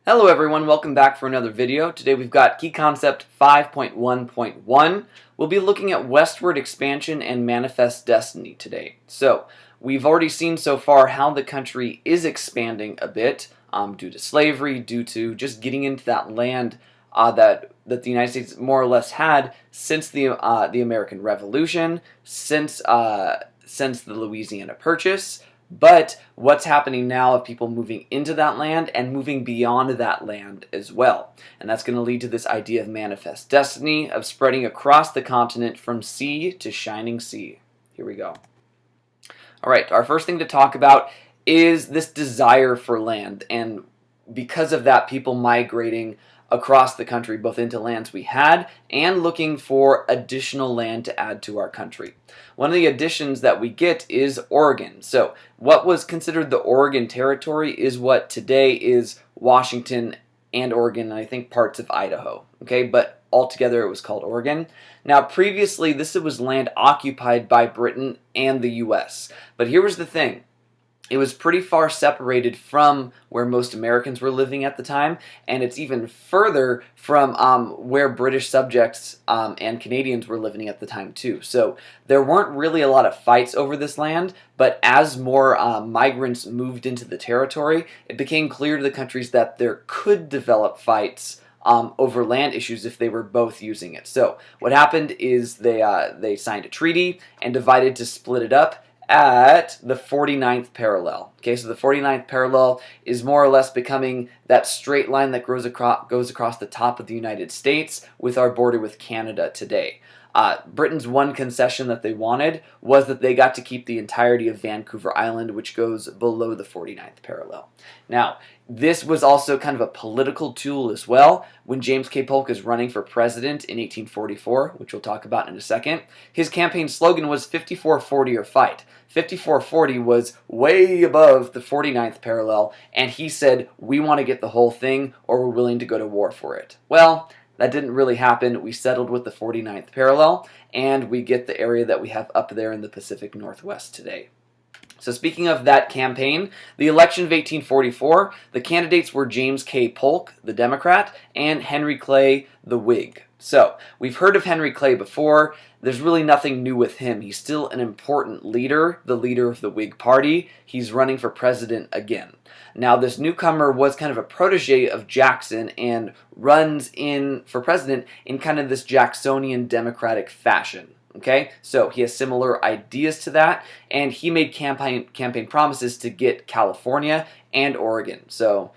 Hello everyone, welcome back for another video. Today we've got Key Concept 5.1.1. We'll be looking at westward expansion and manifest destiny today. So, we've already seen so far how the country is expanding a bit due to slavery, due to just getting into that land that the United States more or less had since the American Revolution, since the Louisiana Purchase. But what's happening now of people moving into that land and moving beyond that land as well. And that's going to lead to this idea of manifest destiny, of spreading across the continent from sea to shining sea. Here we go. All right, our first thing to talk about is this desire for land. And because of that, people migrating across the country, both into lands we had and looking for additional land to add to our country. One of the additions that we get is Oregon. So what was considered the Oregon Territory is what today is Washington and Oregon, and I think parts of Idaho. Okay, but altogether it was called Oregon. Now previously this was land occupied by Britain and the US. But here was the thing. It was pretty far separated from where most Americans were living at the time, and it's even further from where British subjects and Canadians were living at the time too. So there weren't really a lot of fights over this land, but as more migrants moved into the territory, it became clear to the countries that there could develop fights over land issues if they were both using it. So what happened is they signed a treaty and divided to split it up at the 49th parallel. Okay, so the 49th parallel is more or less becoming that straight line that goes across the top of the United States with our border with Canada today. Britain's one concession that they wanted was that they got to keep the entirety of Vancouver Island, which goes below the 49th parallel. Now, this was also kind of a political tool as well. When James K. Polk is running for president in 1844, which we'll talk about in a second, his campaign slogan was 54-40 or fight. 54-40 was way above the 49th parallel, and he said, we want to get the whole thing, or we're willing to go to war for it. Well, that didn't really happen. We settled with the 49th parallel, and we get the area that we have up there in the Pacific Northwest today. So speaking of that campaign, the election of 1844, the candidates were James K. Polk, the Democrat, and Henry Clay, the Whig. So we've heard of Henry Clay before. There's really nothing new with him. He's still an important leader, the leader of the Whig Party. He's running for president again. Now, this newcomer was kind of a protege of Jackson and runs in for president in kind of this Jacksonian democratic fashion. Okay, so he has similar ideas to that, and he made campaign promises to get California and Oregon. So,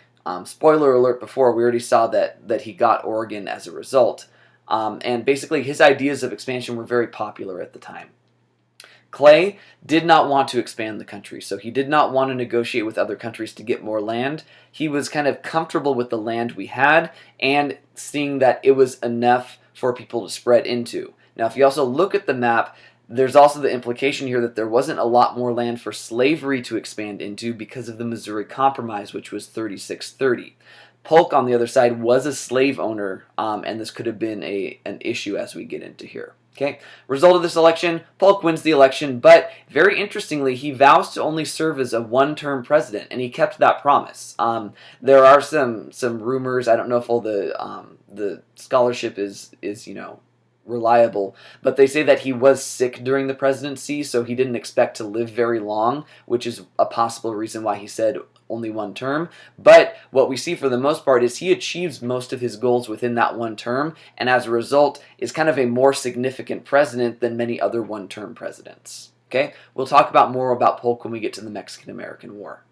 spoiler alert before, we already saw that he got Oregon as a result. And basically his ideas of expansion were very popular at the time. Clay did not want to expand the country, so he did not want to negotiate with other countries to get more land. He was kind of comfortable with the land we had and seeing that it was enough for people to spread into. Now, if you also look at the map, there's also the implication here that there wasn't a lot more land for slavery to expand into because of the Missouri Compromise, which was 3630. Polk, on the other side, was a slave owner, and this could have been an issue as we get into here. Okay, result of this election, Polk wins the election, but very interestingly, he vows to only serve as a one-term president, and he kept that promise. There are some rumors. I don't know if all the scholarship is reliable, but they say that he was sick during the presidency, so he didn't expect to live very long, which is a possible reason why he said only one term. But what we see for the most part is he achieves most of his goals within that one term, and as a result is kind of a more significant president than many other one-term presidents. Okay, we'll talk more about Polk when we get to the Mexican-American War.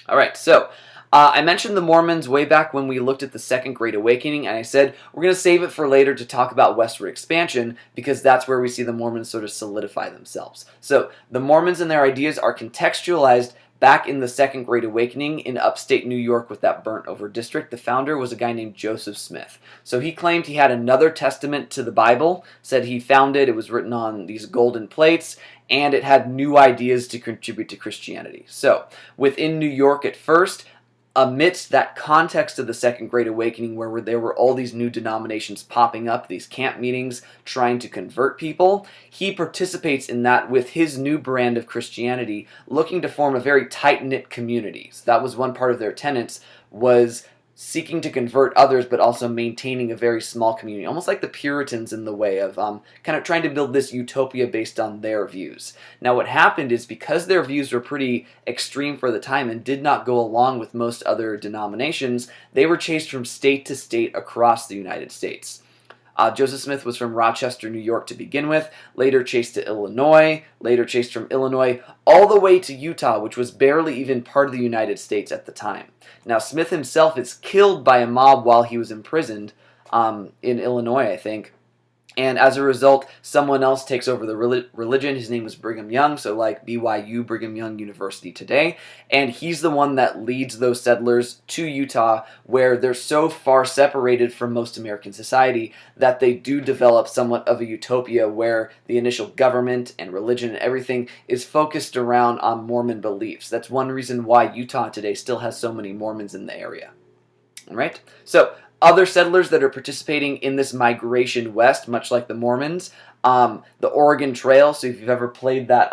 All right, so I mentioned the Mormons way back when we looked at the Second Great Awakening, and I said we're going to save it for later to talk about westward expansion because that's where we see the Mormons sort of solidify themselves. So the Mormons and their ideas are contextualized back in the Second Great Awakening in upstate New York with that burnt-over district. The founder was a guy named Joseph Smith. So he claimed he had another testament to the Bible, said he found it, it was written on these golden plates, and it had new ideas to contribute to Christianity. So within New York at first, amidst that context of the Second Great Awakening where there were all these new denominations popping up, these camp meetings trying to convert people, he participates in that with his new brand of Christianity, looking to form a very tight-knit community. So that was one part of their tenets, was seeking to convert others, but also maintaining a very small community, almost like the Puritans in the way of kind of trying to build this utopia based on their views. Now, what happened is because their views were pretty extreme for the time and did not go along with most other denominations, they were chased from state to state across the United States. Joseph Smith was from Rochester, New York to begin with, later chased to Illinois, later chased from Illinois all the way to Utah, which was barely even part of the United States at the time. Now, Smith himself is killed by a mob while he was imprisoned in Illinois, I think. And as a result, someone else takes over the religion. His name was Brigham Young, so like BYU, Brigham Young University today. And he's the one that leads those settlers to Utah, where they're so far separated from most American society that they do develop somewhat of a utopia where the initial government and religion and everything is focused around Mormon beliefs. That's one reason why Utah today still has so many Mormons in the area. All right? So, other settlers that are participating in this migration west, much like the Mormons, the Oregon Trail. So if you've ever played that,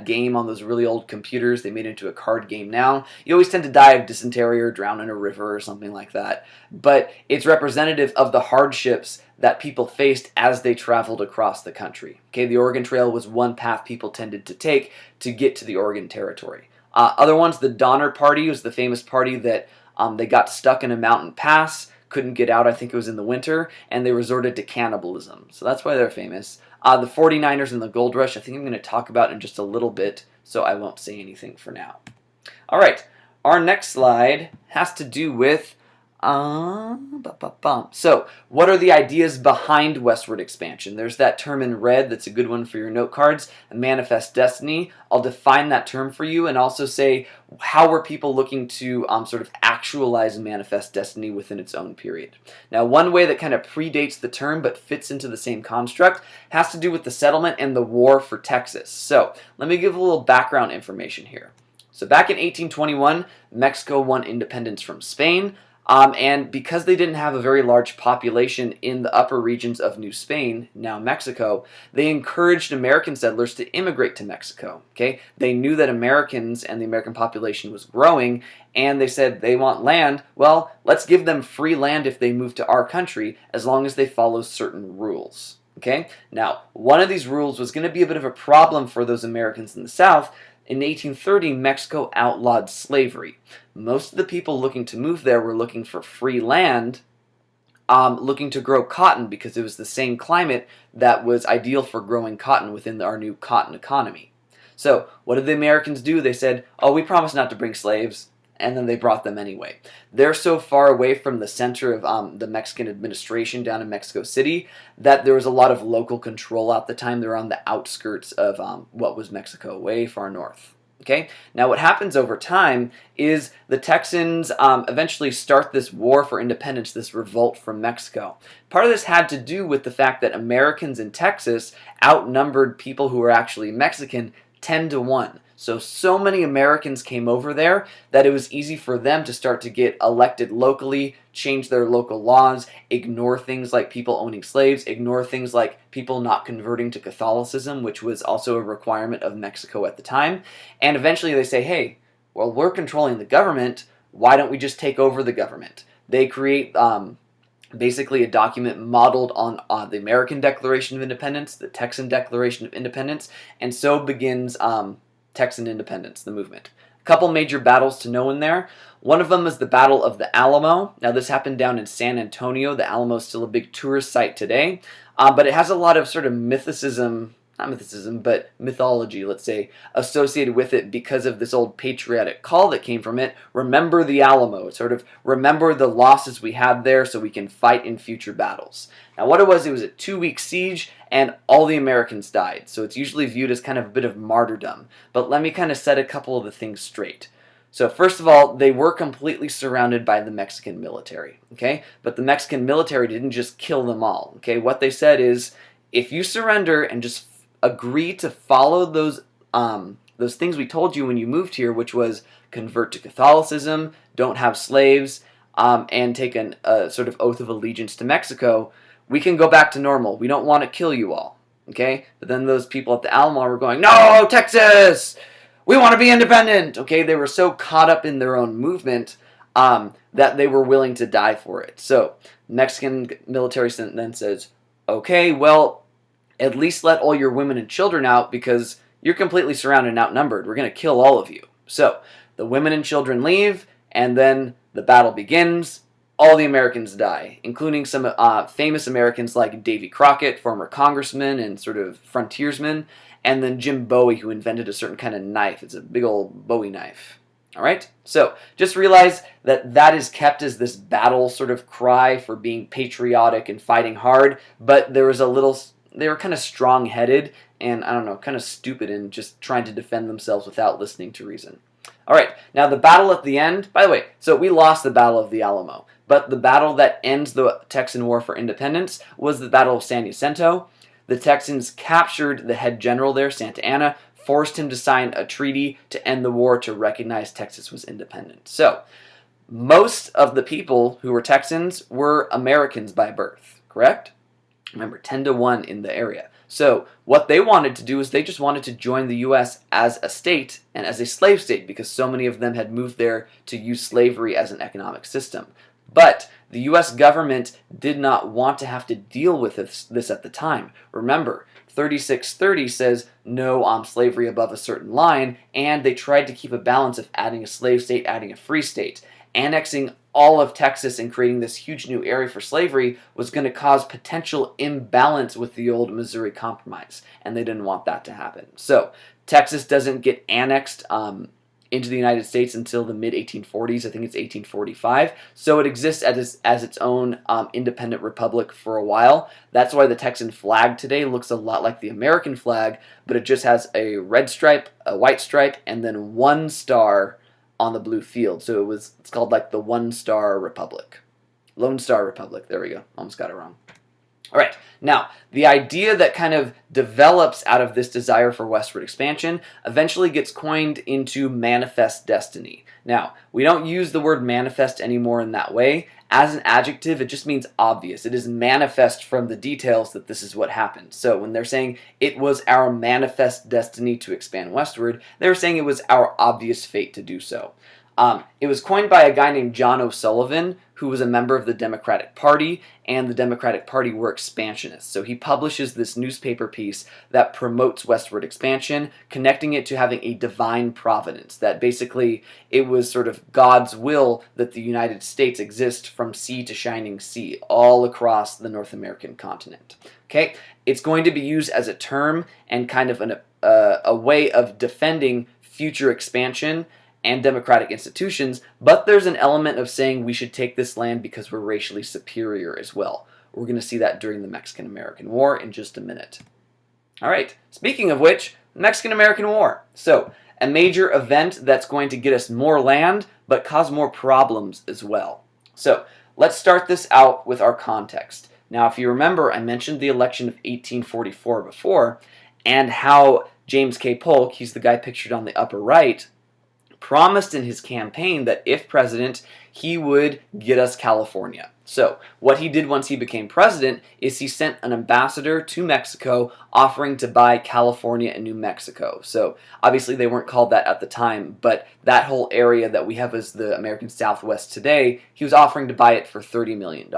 game on those really old computers, they made it into a card game now. You always tend to die of dysentery or drown in a river or something like that. But it's representative of the hardships that people faced as they traveled across the country. Okay, the Oregon Trail was one path people tended to take to get to the Oregon Territory. Other ones, the Donner Party was the famous party that they got stuck in a mountain pass, couldn't get out, I think it was in the winter, and they resorted to cannibalism. So that's why they're famous. The 49ers and the Gold Rush, I think I'm going to talk about in just a little bit, so I won't say anything for now. All right, our next slide has to do with so, what are the ideas behind westward expansion? There's that term in red that's a good one for your note cards, a manifest destiny. I'll define that term for you and also say how were people looking to sort of actualize manifest destiny within its own period. Now, one way that kind of predates the term but fits into the same construct has to do with the settlement and the war for Texas. So, let me give a little background information here. So, back in 1821, Mexico won independence from Spain. And because they didn't have a very large population in the upper regions of New Spain, now Mexico, they encouraged American settlers to immigrate to Mexico. Okay, they knew that Americans and the American population was growing, and they said they want land. Well, let's give them free land if they move to our country, as long as they follow certain rules. Okay, now one of these rules was going to be a bit of a problem for those Americans in the South. In 1830, Mexico outlawed slavery. Most of the people looking to move there were looking for free land, looking to grow cotton because it was the same climate that was ideal for growing cotton within our new cotton economy. So what did the Americans do? They said, oh, we promise not to bring slaves, and then they brought them anyway. They're so far away from the center of the Mexican administration down in Mexico City that there was a lot of local control at the time. They're on the outskirts of what was Mexico, way far north. Okay. Now, what happens over time is the Texans eventually start this war for independence, this revolt from Mexico. Part of this had to do with the fact that Americans in Texas outnumbered people who were actually Mexican 10-1. So many Americans came over there that it was easy for them to start to get elected locally, change their local laws, ignore things like people owning slaves, ignore things like people not converting to Catholicism, which was also a requirement of Mexico at the time. And eventually they say, hey, well, we're controlling the government. Why don't we just take over the government? They create basically a document modeled on the American Declaration of Independence, the Texan Declaration of Independence, and so begins Texan independence, the movement. A couple major battles to know in there. One of them is the Battle of the Alamo. Now, this happened down in San Antonio. The Alamo is still a big tourist site today, but it has a lot of sort of mythology, let's say, associated with it because of this old patriotic call that came from it. Remember the Alamo. Sort of remember the losses we had there so we can fight in future battles. Now, what it was a 2-week siege, and all the Americans died. So it's usually viewed as kind of a bit of martyrdom. But let me kind of set a couple of the things straight. So first of all, they were completely surrounded by the Mexican military. Okay, but the Mexican military didn't just kill them all. Okay, what they said is, if you surrender and just agree to follow those things we told you when you moved here, which was convert to Catholicism, don't have slaves, and take a sort of oath of allegiance to Mexico, we can go back to normal. We don't want to kill you all. Okay? But then those people at the Alamo were going, no, Texas! We want to be independent! Okay? They were so caught up in their own movement that they were willing to die for it. So Mexican military then says, okay, well, at least let all your women and children out because you're completely surrounded and outnumbered. We're going to kill all of you. So the women and children leave, and then the battle begins. All the Americans die, including some famous Americans like Davy Crockett, former congressman and sort of frontiersman, and then Jim Bowie, who invented a certain kind of knife. It's a big old Bowie knife. All right? So just realize that that is kept as this battle sort of cry for being patriotic and fighting hard, but there was a little... They were kind of strong-headed and, I don't know, kind of stupid in just trying to defend themselves without listening to reason. All right, now the battle at the end, by the way, so we lost the Battle of the Alamo, but the battle that ends the Texan War for Independence was the Battle of San Jacinto. The Texans captured the head general there, Santa Anna, forced him to sign a treaty to end the war to recognize Texas was independent. So, most of the people who were Texans were Americans by birth, correct? Remember, 10-1 in the area. So what they wanted to do is they just wanted to join the U.S. as a state and as a slave state because so many of them had moved there to use slavery as an economic system. But the U.S. government did not want to have to deal with this at the time. Remember, 3630 says no slavery above a certain line, and they tried to keep a balance of adding a slave state, adding a free state. Annexing all of Texas and creating this huge new area for slavery was going to cause potential imbalance with the old Missouri Compromise, and they didn't want that to happen. So Texas doesn't get annexed into the United States until the mid-1840s. I think it's 1845. So it exists as its own independent republic for a while. That's why the Texan flag today looks a lot like the American flag, but it just has a red stripe, a white stripe, and then one star on the blue field. So it's called like the One Star Republic. Lone Star Republic. There we go. Almost got it wrong. All right. Now, the idea that kind of develops out of this desire for westward expansion eventually gets coined into manifest destiny. Now, we don't use the word manifest anymore in that way. As an adjective, it just means obvious. It is manifest from the details that this is what happened. So when they're saying it was our manifest destiny to expand westward, they're saying it was our obvious fate to do so. It was coined by a guy named John O'Sullivan, who was a member of the Democratic Party, and the Democratic Party were expansionists. So he publishes this newspaper piece that promotes westward expansion, connecting it to having a divine providence, that basically it was sort of God's will that the United States exist from sea to shining sea, all across the North American continent. Okay? It's going to be used as a term and kind of a way of defending future expansion and democratic institutions, but there's an element of saying we should take this land because we're racially superior as well. We're going to see that during the Mexican-American War in just a minute. All right, speaking of which, Mexican-American War. So, a major event that's going to get us more land, but cause more problems as well. So, let's start this out with our context. Now, if you remember, I mentioned the election of 1844 before, and how James K. Polk, he's the guy pictured on the upper right, promised in his campaign that if president, he would get us California. So, what he did once he became president is he sent an ambassador to Mexico offering to buy California and New Mexico. So, obviously they weren't called that at the time, but that whole area that we have as the American Southwest today, he was offering to buy it for $30 million.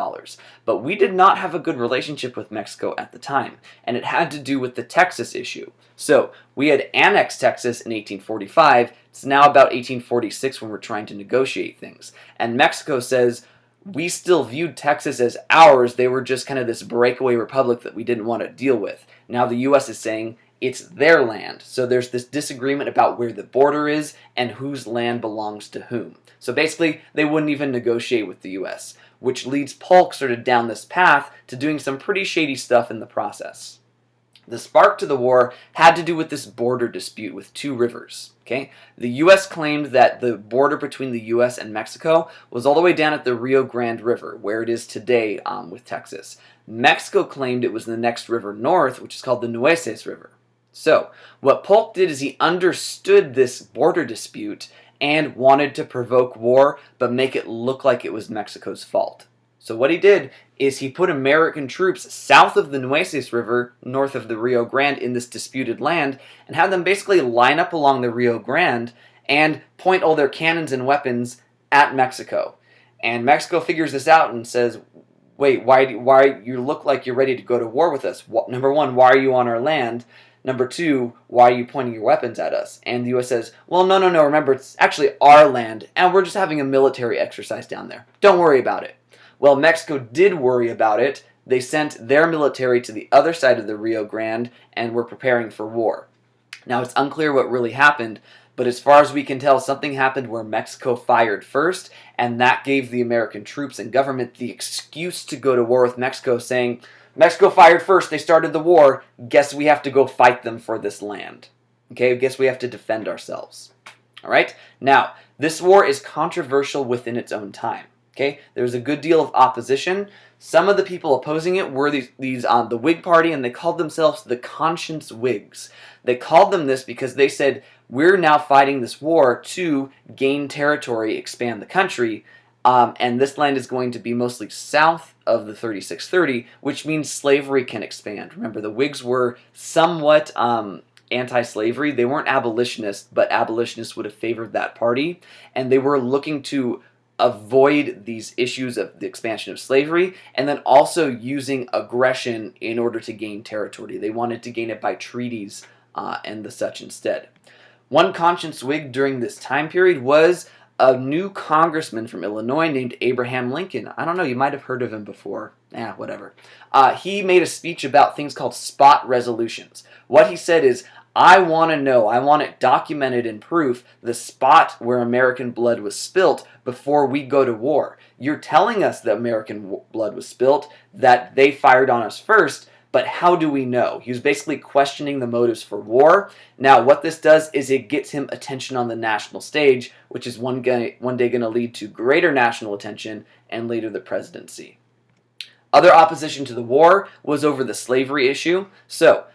But we did not have a good relationship with Mexico at the time, and it had to do with the Texas issue. So, we had annexed Texas in 1845. It's now about 1846 when we're trying to negotiate things. And Mexico says, we still viewed Texas as ours. They were just kind of this breakaway republic that we didn't want to deal with. Now the U.S. is saying it's their land. So there's this disagreement about where the border is and whose land belongs to whom. So basically, they wouldn't even negotiate with the U.S., which leads Polk sort of down this path to doing some pretty shady stuff in the process. The spark to the war had to do with this border dispute with two rivers. Okay? The U.S. claimed that the border between the U.S. and Mexico was all the way down at the Rio Grande River, where it is today with Texas. Mexico claimed it was the next river north, which is called the Nueces River. So, what Polk did is he understood this border dispute and wanted to provoke war, but make it look like it was Mexico's fault. So what he did is he put American troops south of the Nueces River, north of the Rio Grande, in this disputed land, and had them basically line up along the Rio Grande and point all their cannons and weapons at Mexico. And Mexico figures this out and says, wait, why you look like you're ready to go to war with us? Number one, why are you on our land? Number two, why are you pointing your weapons at us? And the U.S. says, well, no, remember, it's actually our land, and we're just having a military exercise down there. Don't worry about it. Well, Mexico did worry about it. They sent their military to the other side of the Rio Grande and were preparing for war. Now, it's unclear what really happened, but as far as we can tell, something happened where Mexico fired first, and that gave the American troops and government the excuse to go to war with Mexico, saying, Mexico fired first, they started the war, guess we have to go fight them for this land. Okay, guess we have to defend ourselves. All right, now, this war is controversial within its own time. Okay, there was a good deal of opposition. Some of the people opposing it were the Whig Party, and they called themselves the Conscience Whigs. They called them this because they said, we're now fighting this war to gain territory, expand the country, and this land is going to be mostly south of the 3630, which means slavery can expand. Remember, the Whigs were somewhat anti-slavery. They weren't abolitionists, but abolitionists would have favored that party, and they were looking to avoid these issues of the expansion of slavery, and then also using aggression in order to gain territory. They wanted to gain it by treaties and the such instead. One conscience Whig during this time period was a new congressman from Illinois named Abraham Lincoln. I don't know, you might have heard of him before. Whatever. He made a speech about things called spot resolutions. What he said is, I want to know, I want it documented in proof, the spot where American blood was spilt before we go to war. You're telling us that American blood was spilt, that they fired on us first, but how do we know? He was basically questioning the motives for war. Now, what this does is it gets him attention on the national stage, which is one day going to lead to greater national attention and later the presidency. Other opposition to the war was over the slavery issue. So,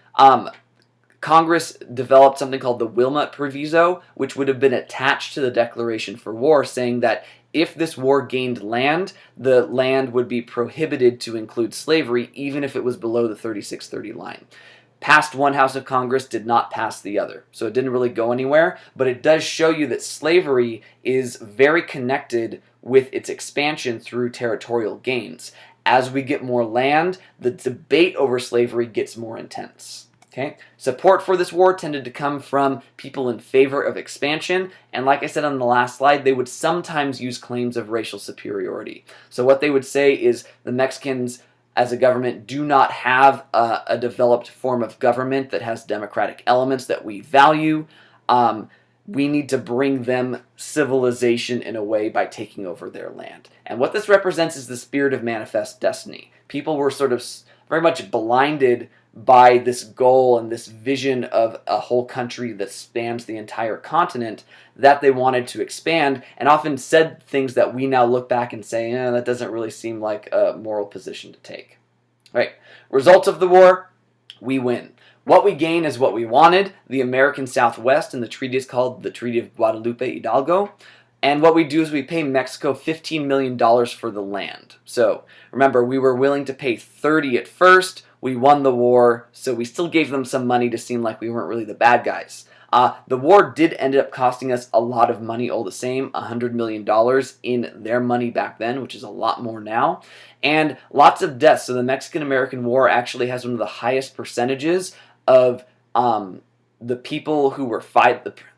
Congress developed something called the Wilmot Proviso, which would have been attached to the declaration for war, saying that if this war gained land, the land would be prohibited to include slavery, even if it was below the 3630 line. Passed one House of Congress, did not pass the other. So it didn't really go anywhere, but it does show you that slavery is very connected with its expansion through territorial gains. As we get more land, the debate over slavery gets more intense. Okay? Support for this war tended to come from people in favor of expansion, and like I said on the last slide, they would sometimes use claims of racial superiority. So what they would say is the Mexicans as a government do not have a developed form of government that has democratic elements that we value. We need to bring them civilization in a way by taking over their land. And what this represents is the spirit of manifest destiny. People were sort of very much blinded by this goal and this vision of a whole country that spans the entire continent that they wanted to expand, and often said things that we now look back and say, that doesn't really seem like a moral position to take. Right? Results of the war, we win. What we gain is what we wanted, the American Southwest, and the treaty is called the Treaty of Guadalupe Hidalgo. And what we do is we pay Mexico $15 million for the land. So remember, we were willing to pay $30 at first. We won the war, so we still gave them some money to seem like we weren't really the bad guys. The war did end up costing us a lot of money all the same, $100 million in their money back then, which is a lot more now, and lots of deaths. So the Mexican-American War actually has one of the highest percentages of the people who were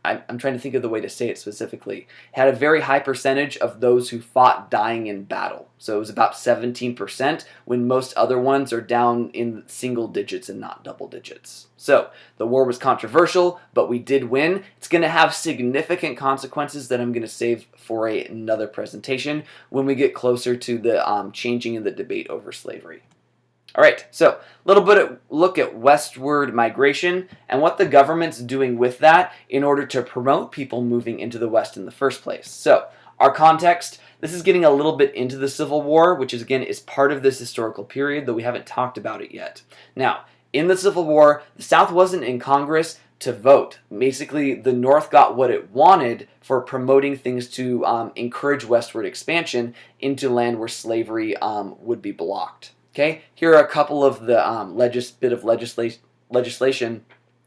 I'm trying to think of the way to say it specifically, had a very high percentage of those who fought dying in battle. So it was about 17%, when most other ones are down in single digits and not double digits. So the war was controversial, but we did win. It's going to have significant consequences that I'm going to save for another presentation when we get closer to the changing in the debate over slavery. All right, so a little bit of look at westward migration and what the government's doing with that in order to promote people moving into the West in the first place. So our context, this is getting a little bit into the Civil War, which is again is part of this historical period, though we haven't talked about it yet. Now, in the Civil War, the South wasn't in Congress to vote. Basically, the North got what it wanted for promoting things to encourage westward expansion into land where slavery would be blocked. Okay, here are a couple of the legislation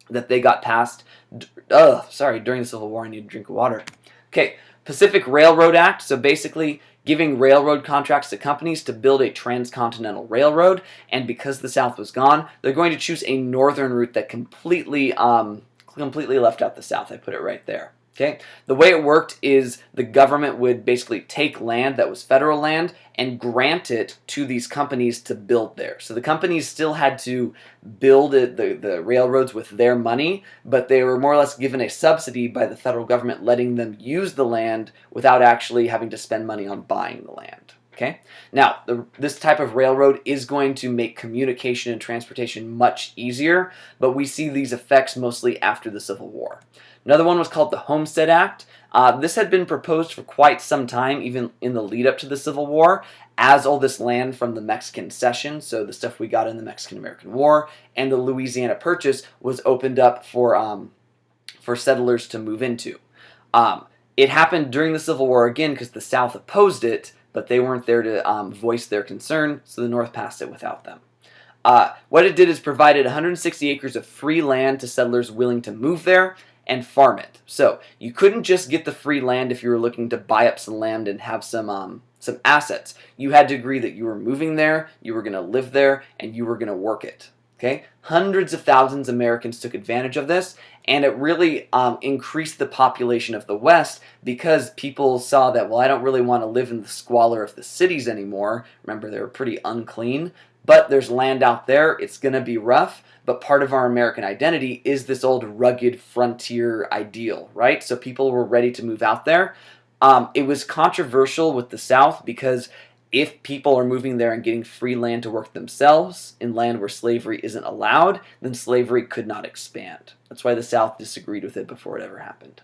that they got passed. During the Civil War. I need a drink of water. Okay, Pacific Railroad Act, so basically giving railroad contracts to companies to build a transcontinental railroad, and because the South was gone, they're going to choose a northern route that completely left out the South. I put it right there. Okay, the way it worked is the government would basically take land that was federal land and grant it to these companies to build there. So the companies still had to build the railroads with their money, but they were more or less given a subsidy by the federal government, letting them use the land without actually having to spend money on buying the land. Okay, now this type of railroad is going to make communication and transportation much easier, but we see these effects mostly after the Civil War. Another one was called the Homestead Act. This had been proposed for quite some time, even in the lead up to the Civil War, as all this land from the Mexican Cession, so the stuff we got in the Mexican-American War, and the Louisiana Purchase was opened up for settlers to move into. It happened during the Civil War again because the South opposed it, but they weren't there to voice their concern, so the North passed it without them. What it did is provided 160 acres of free land to settlers willing to move there and farm it. So you couldn't just get the free land if you were looking to buy up some land and have some assets. You had to agree that you were moving there, you were going to live there, and you were going to work it. Okay? Hundreds of thousands of Americans took advantage of this, and it really increased the population of the West because people saw that, well, I don't really want to live in the squalor of the cities anymore. Remember, they were pretty unclean. But there's land out there. It's going to be rough, but part of our American identity is this old rugged frontier ideal, right? So people were ready to move out there. It was controversial with the South because if people are moving there and getting free land to work themselves in land where slavery isn't allowed, then slavery could not expand. That's why the South disagreed with it before it ever happened.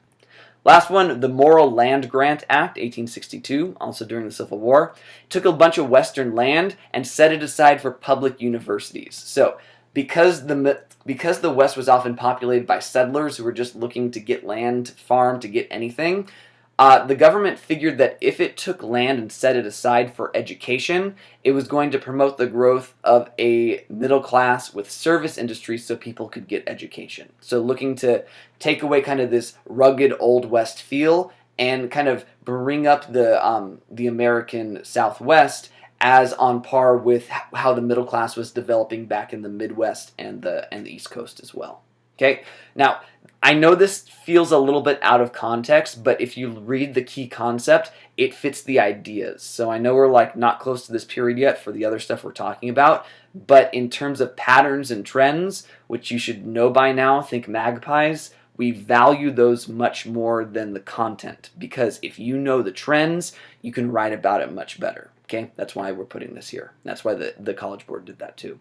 Last one, the Morrill Land Grant Act, 1862, also during the Civil War, took a bunch of Western land and set it aside for public universities. So because the West was often populated by settlers who were just looking to get land, to farm, to get anything, the government figured that if it took land and set it aside for education, it was going to promote the growth of a middle class with service industries so people could get education. So looking to take away kind of this rugged Old West feel and kind of bring up the American Southwest as on par with how the middle class was developing back in the Midwest and the East Coast as well. Okay, now I know this feels a little bit out of context, but if you read the key concept, it fits the ideas. So I know we're like not close to this period yet for the other stuff we're talking about, but in terms of patterns and trends, which you should know by now, think magpies, we value those much more than the content, because if you know the trends, you can write about it much better. Okay, that's why we're putting this here. That's why the College Board did that too.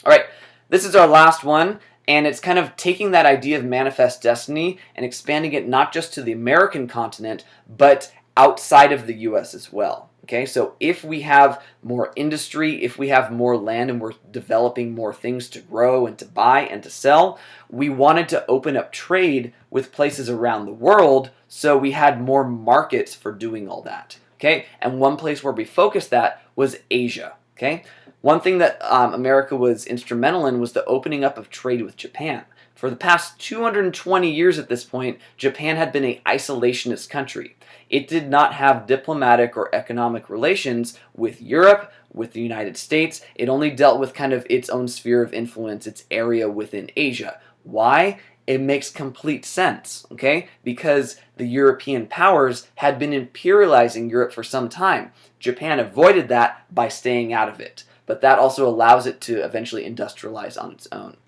All right, this is our last one. And it's kind of taking that idea of manifest destiny and expanding it not just to the American continent, but outside of the U.S. as well. Okay, so if we have more industry, if we have more land and we're developing more things to grow and to buy and to sell, we wanted to open up trade with places around the world so we had more markets for doing all that. Okay, and one place where we focused that was Asia. Okay. One thing that America was instrumental in was the opening up of trade with Japan. For the past 220 years at this point, Japan had been an isolationist country. It did not have diplomatic or economic relations with Europe, with the United States. It only dealt with kind of its own sphere of influence, its area within Asia. Why? It makes complete sense, okay? Because the European powers had been imperializing Europe for some time. Japan avoided that by staying out of it. But that also allows it to eventually industrialize on its own.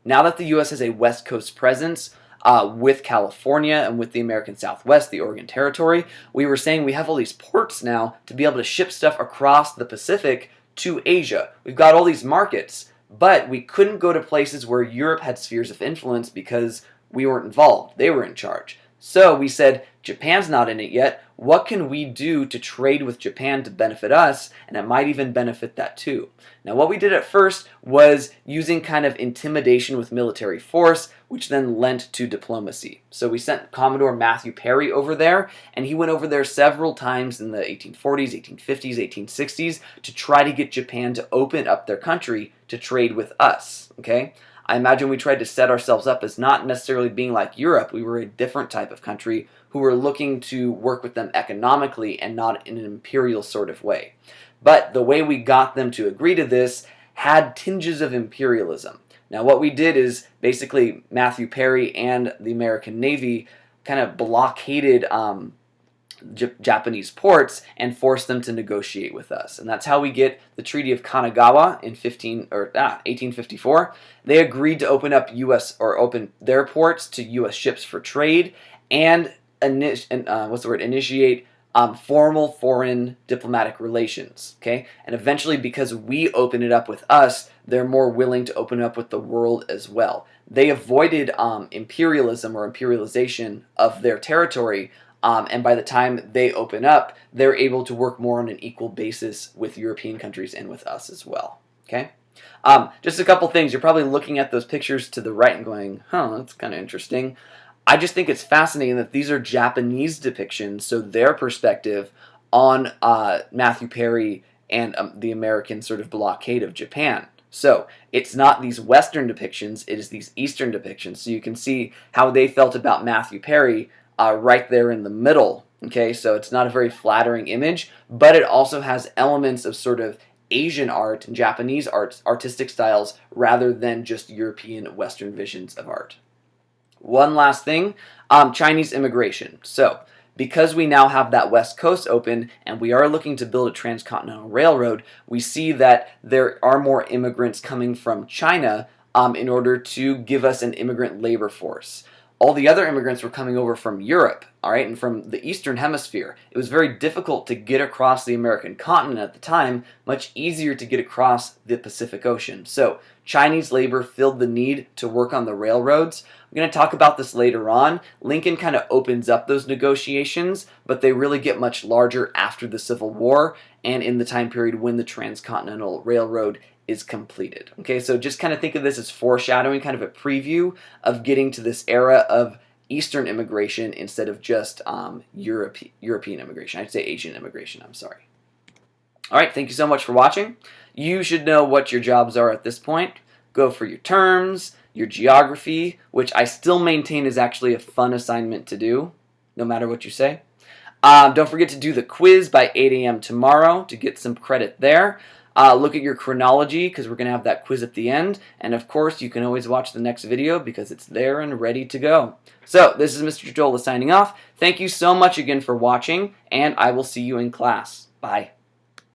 Now that the U.S. has a West Coast presence with California and with the American Southwest, the Oregon Territory, we were saying we have all these ports now to be able to ship stuff across the Pacific to Asia. We've got all these markets, but we couldn't go to places where Europe had spheres of influence because we weren't involved. They were in charge. So we said, Japan's not in it yet. What can we do to trade with Japan to benefit us? And it might even benefit that too. Now, what we did at first was using kind of intimidation with military force, which then lent to diplomacy. So we sent Commodore Matthew Perry over there, and he went over there several times in the 1840s, 1850s, 1860s to try to get Japan to open up their country to trade with us. Okay? I imagine we tried to set ourselves up as not necessarily being like Europe. We were a different type of country who were looking to work with them economically and not in an imperial sort of way. But the way we got them to agree to this had tinges of imperialism. Now what we did is basically Matthew Perry and the American Navy kind of blockaded Japanese ports and forced them to negotiate with us. And that's how we get the Treaty of Kanagawa in 1854. They agreed to open up open their ports to U.S. ships for trade and initiate formal foreign diplomatic relations. Okay, and eventually, because we open it up with us, they're more willing to open up with the world as well. They avoided imperialism or imperialization of their territory. And by the time they open up, they're able to work more on an equal basis with European countries and with us as well. Okay? Just a couple things. You're probably looking at those pictures to the right and going, huh, that's kind of interesting. I just think it's fascinating that these are Japanese depictions, so their perspective on Matthew Perry and the American sort of blockade of Japan. So it's not these Western depictions, it is these Eastern depictions. So you can see how they felt about Matthew Perry right there in the middle. Okay, so it's not a very flattering image, but it also has elements of sort of Asian art and Japanese artistic styles rather than just European Western visions of art. One last thing, Chinese immigration. So because we now have that West Coast open and we are looking to build a transcontinental railroad, we see that there are more immigrants coming from China in order to give us an immigrant labor force. All the other immigrants were coming over from Europe, all right, and from the Eastern Hemisphere. It was very difficult to get across the American continent at the time, much easier to get across the Pacific Ocean. So Chinese labor filled the need to work on the railroads. I'm going to talk about this later on. Lincoln kind of opens up those negotiations, but they really get much larger after the Civil War and in the time period when the Transcontinental Railroad is completed. Okay, so just kind of think of this as foreshadowing, kind of a preview of getting to this era of Eastern immigration instead of just European immigration. I'd say Asian immigration, I'm sorry. All right, thank you so much for watching. You should know what your jobs are at this point. Go for your terms, your geography, which I still maintain is actually a fun assignment to do, no matter what you say. Don't forget to do the quiz by 8 a.m. tomorrow to get some credit there. Look at your chronology because we're going to have that quiz at the end. And of course, you can always watch the next video because it's there and ready to go. So, this is Mr. Chodola signing off. Thank you so much again for watching, and I will see you in class. Bye.